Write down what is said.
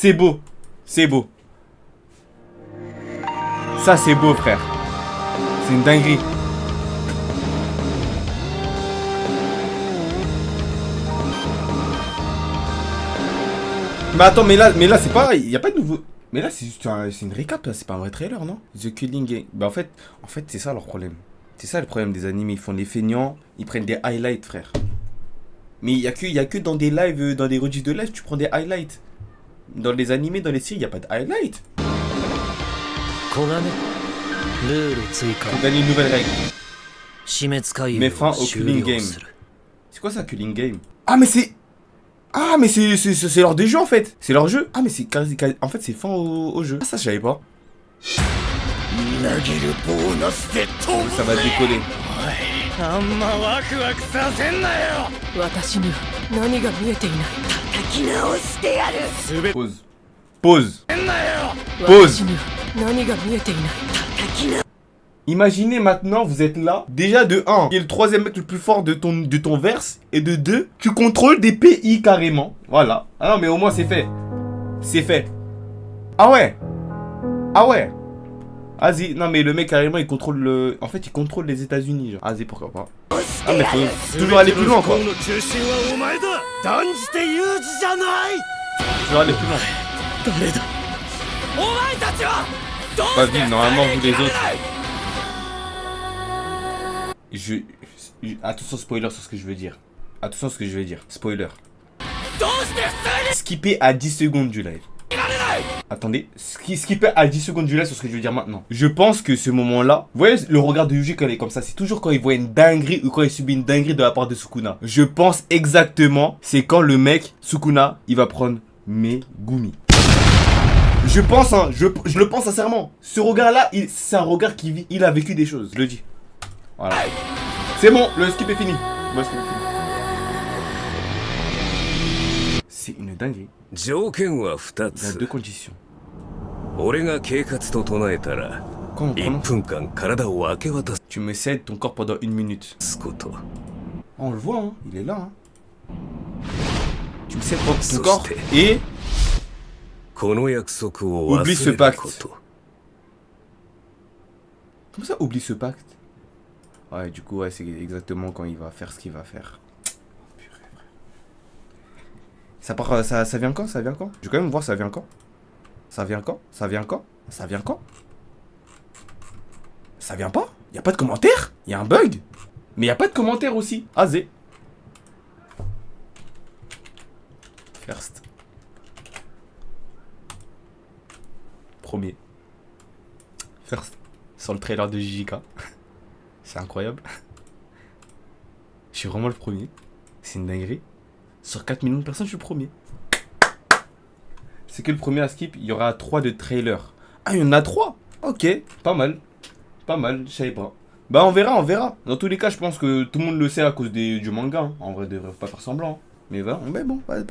C'est beau. C'est beau. Ça, c'est beau, frère. C'est une dinguerie. Mais attends, mais là c'est pas... Il y a pas de nouveau... Mais là, c'est juste c'est une récap, là. C'est pas un vrai trailer, non? The Killing Game. Bah, en fait c'est ça leur problème. C'est ça le problème des animés. Ils font les feignants, ils prennent des highlights, frère. Mais il y a que dans des lives, dans des rediffs de live, tu prends des highlights. Dans les animés, dans les séries, il n'y a pas de highlights. Pour gagner une nouvelle règle. Mets fin au Killing Game. C'est quoi ça, Killing Game? Ah, mais c'est... Ah, mais c'est leur des jeux, en fait. C'est leur jeu. Ah, mais c'est... En fait, c'est fin au jeu. Ah, ça, je savais pas. Ça va décoller. Pause. Pause. Pause. Imaginez maintenant, vous êtes là. Déjà de 1, qui est le troisième mec le plus fort de ton verse. Et de 2, tu contrôles des pays carrément. Voilà. Ah non, mais au moins c'est fait. C'est fait. Ah ouais. Ah ouais. Vas-y, non mais le mec carrément il contrôle le... En fait il contrôle les États-Unis genre. Vas-y, pourquoi pas. Ah mais faut toujours aller plus loin quoi. Toujours aller plus loin. Vas-y, normalement vous les autres. Attention spoiler sur ce que je veux dire. Attention ce que je veux dire. Spoiler. Skipper à 10 secondes du live. Attendez, skipper à 10 secondes du live sur ce que je veux dire maintenant. Je pense que ce moment-là, vous voyez le regard de Yuji quand il est comme ça, c'est toujours quand il voit une dinguerie ou quand il subit une dinguerie de la part de Sukuna. Je pense exactement, c'est quand le mec, Sukuna, il va prendre Megumi. Je pense, hein, je le pense sincèrement. Ce regard-là, c'est un regard qui vit, il a vécu des choses, je le dis. Voilà. C'est bon, le skip est fini. Le skip est fini. C'est une dinguerie. Il y a 2 conditions. Quand tu me cèdes ton corps pendant 1 minute. On le voit, hein, il est là. Hein. Tu me cèdes ton corps et... Oublie ce pacte. Comment ça, oublie ce pacte? Ouais, du coup, ouais, c'est exactement quand il va faire ce qu'il va faire. Ça vient quand? Ça vient quand? Je vais quand même voir ça vient quand. Ça vient quand? Ça vient quand? Ça vient quand? Ça vient pas? Y'a pas de commentaire? Y'a un bug? Mais y'a pas de commentaire aussi. Azé. First. Premier. First. Sur le trailer de JJK. C'est incroyable. Je suis vraiment le premier. C'est une dinguerie. Sur 4 millions de personnes, je suis le premier. C'est que le premier à skip, il y aura 3 de trailers. Ah, il y en a 3. Ok, pas mal. Pas mal, je savais pas. Bah, on verra, on verra. Dans tous les cas, je pense que tout le monde le sait à cause du manga. Hein. En vrai, ils devraient pas faire semblant. Mais voilà, mais bon,